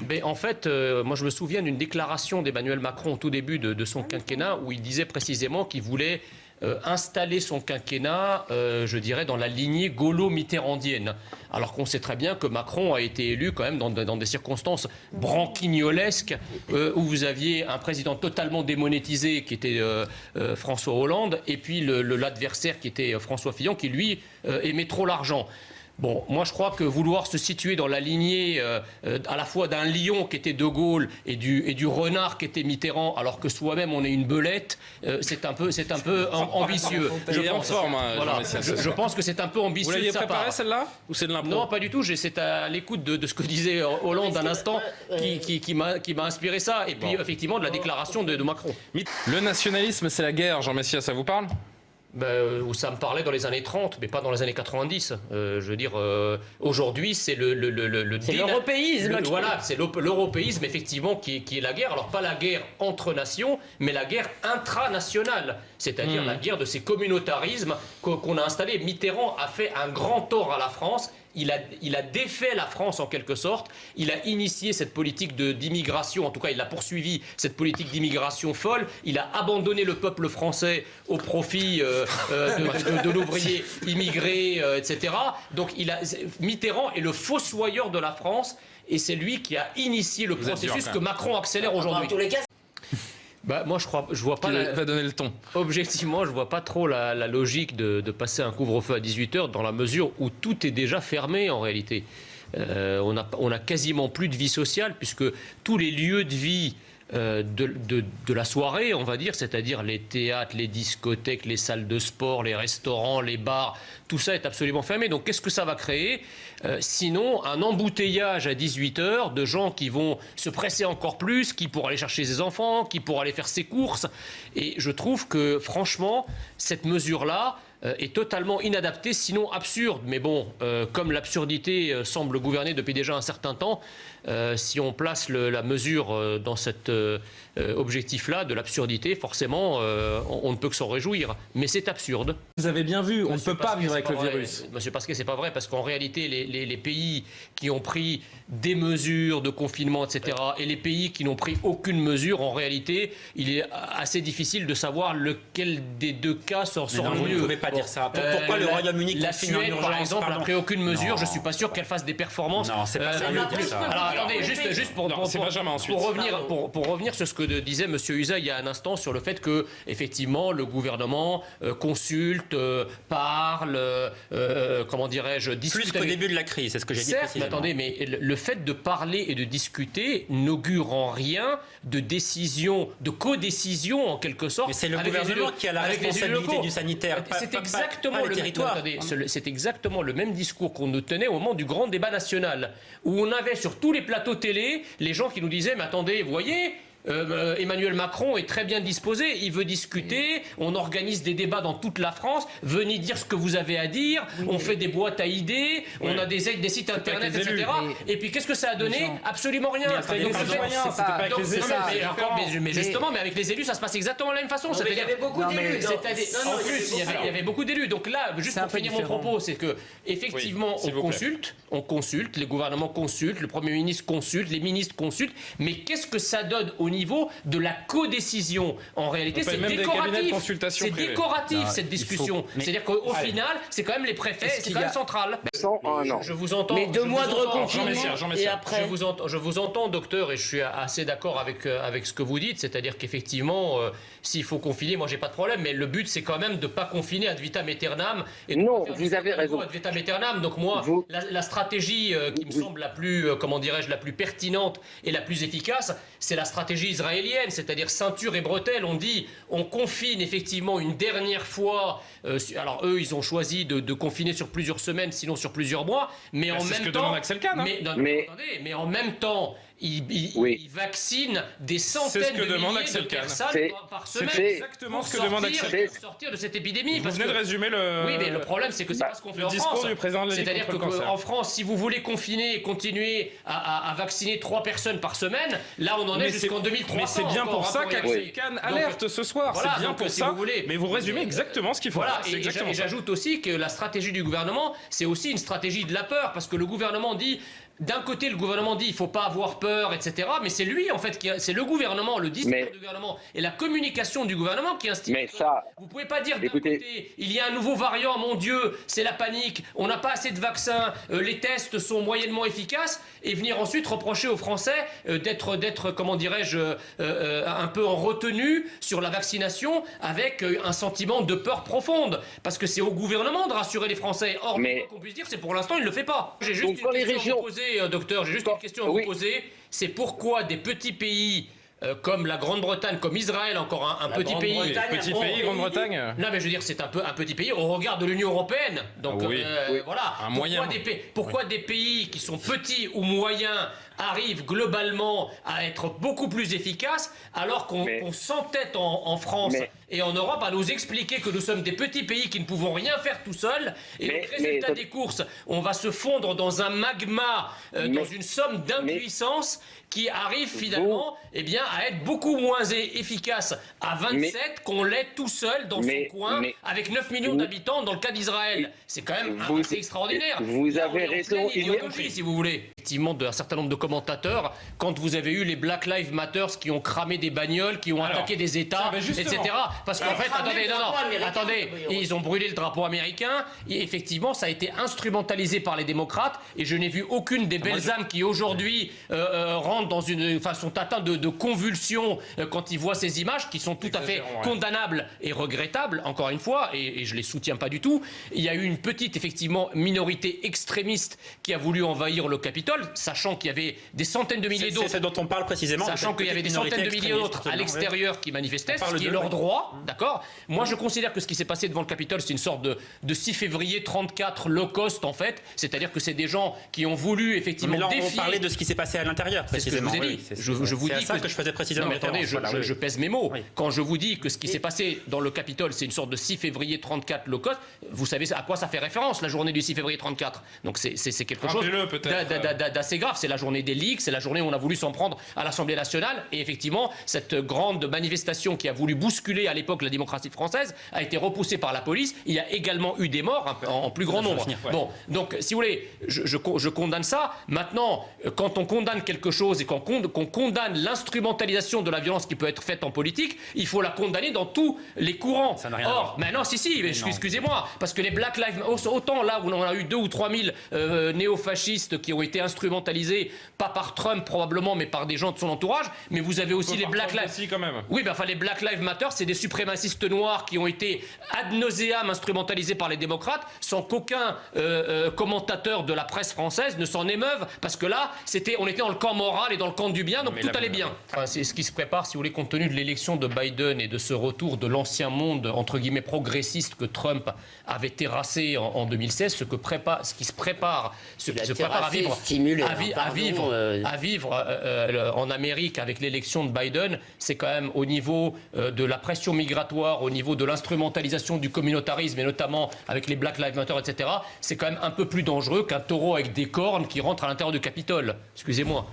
Mais en fait, moi je me souviens d'une déclaration d'Emmanuel Macron au tout début de son quinquennat où il disait précisément qu'il voulait installer son quinquennat, je dirais, dans la lignée gaulo-mitterrandienne. Alors qu'on sait très bien que Macron a été élu quand même dans des circonstances branquignolesques où vous aviez un président totalement démonétisé qui était François Hollande et puis l'adversaire qui était François Fillon qui lui aimait trop l'argent. Bon, moi je crois que vouloir se situer dans la lignée à la fois d'un lion qui était De Gaulle et du renard qui était Mitterrand, alors que soi-même on est une belette, c'est un peu ambitieux. Je pense que c'est un peu ambitieux. Vous l'aviez préparé celle-là ou c'est de l'impro? Non, pas du tout. C'est à l'écoute de ce que disait Hollande un instant qui m'a inspiré ça. Et puis effectivement de la déclaration de Macron. Le nationalisme, c'est la guerre. Jean Messia, ça vous parle? Où ça me parlait dans les années 30, mais pas dans les années 90. Je veux dire, aujourd'hui, c'est c'est l'européisme. Voilà, c'est l'européisme, effectivement, qui est la guerre. Alors, pas la guerre entre nations, mais la guerre intranationale. C'est-à-dire la guerre de ces communautarismes qu'on a installés. Mitterrand a fait un grand tort à la France. Il a défait la France en quelque sorte. Il a initié cette politique d'immigration, en tout cas il a poursuivi cette politique d'immigration folle. Il a abandonné le peuple français au profit de l'ouvrier immigré, etc. Donc Mitterrand est le fossoyeur de la France et c'est lui qui a initié le processus que Macron accélère aujourd'hui. Moi, je vois pas. Va donner le ton. Objectivement, je vois pas trop la logique de passer un couvre-feu à 18h dans la mesure où tout est déjà fermé en réalité. On a quasiment plus de vie sociale puisque tous les lieux de vie de la soirée, on va dire, c'est-à-dire les théâtres, les discothèques, les salles de sport, les restaurants, les bars, tout ça est absolument fermé. Donc qu'est-ce que ça va créer sinon un embouteillage à 18h de gens qui vont se presser encore plus, qui pourront aller chercher ses enfants, qui pourront aller faire ses courses. Et je trouve que franchement, cette mesure-là est totalement inadaptée, sinon absurde. Mais bon, comme l'absurdité semble gouverner depuis déjà un certain temps, si on place la mesure dans cet objectif-là de l'absurdité, forcément, on ne peut que s'en réjouir. Mais c'est absurde. Vous avez bien vu, on ne peut pas vivre avec le virus. Monsieur Pasquet, c'est pas vrai, parce qu'en réalité, les pays qui ont pris des mesures de confinement, etc., et les pays qui n'ont pris aucune mesure, en réalité, il est assez difficile de savoir lequel des deux cas sort le mieux. Vous ne pouvez pas dire ça. Pourquoi le Royaume-Uni la Suède, par exemple, n'a pris aucune mesure. Je ne suis pas sûr qu'elle fasse des performances. Non, c'est pas ça. Alors, attendez, juste pour revenir sur ce que disait M. Uzet il y a un instant sur le fait que, effectivement, le gouvernement consulte, parle, comment dirais-je, discute. Plus qu'au début de la crise, c'est ce que j'ai dit précisément. précisément. Attendez, mais le fait de parler et de discuter n'augure en rien de décision, de codécision en quelque sorte. Mais c'est le gouvernement qui a la responsabilité du sanitaire. C'est exactement le même discours qu'on nous tenait au moment du grand débat national, où on avait sur tous les plateaux télé les gens qui nous disaient « Mais attendez, vous voyez ?» Emmanuel Macron est très bien disposé, il veut discuter, on organise des débats dans toute la France, venez dire ce que vous avez à dire, on fait des boîtes à idées, on a des sites internet, etc. Et puis qu'est-ce que ça a donné? Absolument rien. Mais justement, mais avec les élus, ça se passe exactement de la même façon. Il y avait beaucoup d'élus. En plus, il y avait beaucoup d'élus. Donc là, juste pour finir mon propos, c'est que effectivement, on consulte, les gouvernements consultent, le Premier ministre consulte, les ministres consultent, mais qu'est-ce que ça donne au niveau de la codécision? En réalité, c'est décoratif. C'est décoratif cette discussion. C'est-à-dire qu'au final, c'est quand même les préfets, c'est quand même central. Je vous entends. Mais 2 mois de reconfinement et après. Je vous entends, docteur, et je suis assez d'accord avec ce que vous dites. C'est-à-dire qu'effectivement, s'il faut confiner, moi j'ai pas de problème, mais le but c'est quand même de pas confiner ad vitam aeternam. Non, vous avez raison. Ad vitam aeternam. Donc moi, la stratégie qui me semble la plus, comment dirais-je, la plus pertinente et la plus efficace, c'est la stratégie israélienne, c'est-à-dire ceinture et bretelles. On dit, on confine effectivement une dernière fois. Alors eux, ils ont choisi de confiner sur plusieurs semaines, sinon sur plusieurs mois. Mais en même temps, mais en même temps, il vaccine des centaines de milliers de personnes par semaine. C'est exactement ce que demande Axel Kahn. Pour sortir de cette épidémie. Vous venez de résumer le. Oui, mais le problème, c'est que c'est pas ce qu'on fait en France. Discours du président de la Ligue C'est-à-dire qu'en France, si vous voulez confiner et continuer à vacciner 3 personnes par semaine, là, on en est jusqu'en 2300. Mais c'est bien pour ça qu'Axel Kahn alerte ce soir. C'est bien pour ça. Mais vous résumez exactement ce qu'il faut. Voilà. Et j'ajoute aussi que la stratégie du gouvernement, c'est aussi une stratégie de la peur, parce que le gouvernement dit d'un côté, le gouvernement dit il ne faut pas avoir peur, etc. Mais c'est lui, en fait, c'est le gouvernement, le discours du gouvernement et la communication du gouvernement qui instille. Mais ça, vous ne pouvez pas dire d'un côté, il y a un nouveau variant, mon Dieu, c'est la panique, on n'a pas assez de vaccins, les tests sont moyennement efficaces, et venir ensuite reprocher aux Français d'être, comment dirais-je, un peu en retenue sur la vaccination avec un sentiment de peur profonde. Parce que c'est au gouvernement de rassurer les Français. Or, qu'on puisse dire, c'est pour l'instant, il ne le fait pas. J'ai juste une question à vous poser, docteur, j'ai juste une question à vous poser. C'est pourquoi des petits pays comme la Grande-Bretagne, comme Israël, encore un petit pays. Petit pays, Grande-Bretagne. Non, mais je veux dire, c'est un petit pays au regard de l'Union européenne. Donc voilà. Pourquoi des pays qui sont petits ou moyens arrivent globalement à être beaucoup plus efficaces, alors qu'on s'entête en France et en Europe à nous expliquer que nous sommes des petits pays qui ne pouvons rien faire tout seuls, et le résultat des courses, on va se fondre dans un magma, dans une somme d'impuissance qui arrive finalement à être beaucoup moins efficace à 27 qu'on l'est tout seul dans son coin, avec 9 millions d'habitants dans le cas d'Israël. C'est quand même assez extraordinaire. Vous avez raison, idéologie, si vous voulez. Effectivement, d'un certain nombre de commentateurs, quand vous avez eu les Black Lives Matter qui ont cramé des bagnoles, qui ont attaqué des États, etc. Parce qu'en fait, attendez, ils ont brûlé le drapeau américain, et effectivement, ça a été instrumentalisé par les démocrates, et je n'ai vu aucune des belles âmes qui aujourd'hui rentrent dans sont atteints de convulsions quand ils voient ces images, qui sont tout à fait condamnables et regrettables, encore une fois, et je les soutiens pas du tout. Il y a eu une petite, effectivement, minorité extrémiste qui a voulu envahir le Capitole, sachant qu'il y avait des centaines de milliers d'autres. C'est dont on parle précisément. Sachant qu'il y avait des centaines de milliers d'autres à l'extérieur qui manifestaient, ce qui est leur droit, d'accord. Moi, je considère que ce qui s'est passé devant le Capitole, c'est une sorte de 6 février 34 low cost, en fait. C'est-à-dire que c'est des gens qui ont voulu, effectivement, défier... on parlait de ce qui s'est passé à l'intérieur, précisément. C'est ce que je vous ai dit. Je vous dis que je faisais précisément. Non, mais attendez, je pèse mes mots. Quand je vous dis que ce qui s'est passé dans le Capitole, c'est une sorte de 6 février 34 low cost, vous savez à quoi ça fait référence, la journée du 6 février 34. Donc c'est quelque chose d'assez grave. C'est la journée des leaks, c'est la journée où on a voulu s'en prendre à l'Assemblée nationale. Et effectivement, cette grande manifestation qui a voulu bousculer à l'époque la démocratie française a été repoussée par la police. Il y a également eu des morts en plus grand nombre. Bon, donc si vous voulez, je condamne ça. Maintenant, quand on condamne quelque chose et qu'on condamne l'instrumentalisation de la violence qui peut être faite en politique, il faut la condamner dans tous les courants. Or, maintenant, excusez-moi, parce que les Black Lives Matter, autant là où on a eu 2 ou 3 000 néofascistes qui ont été instrumentalisés, pas par Trump probablement, mais par des gens de son entourage, mais vous avez aussi les Black Lives... quand même. Oui, mais enfin, les Black Lives Matter, c'est des suprémacistes noirs qui ont été ad nauseam instrumentalisés par les démocrates, sans qu'aucun commentateur de la presse française ne s'en émeuve, parce que là, on était dans le camp moral et dans le camp du bien, donc tout allait bien. Enfin, c'est ce qui se prépare, si vous voulez, compte tenu de l'élection de Biden et de ce retour de l'ancien monde, entre guillemets, progressiste que Trump avait terrassé en 2016, ce qui se prépare à vivre en Amérique avec l'élection de Biden, c'est quand même au niveau de la pression migratoire, au niveau de l'instrumentalisation du communautarisme, et notamment avec les Black Lives Matter, etc., c'est quand même un peu plus dangereux qu'un taureau avec des cornes qui rentre à l'intérieur du Capitole. Excusez-moi.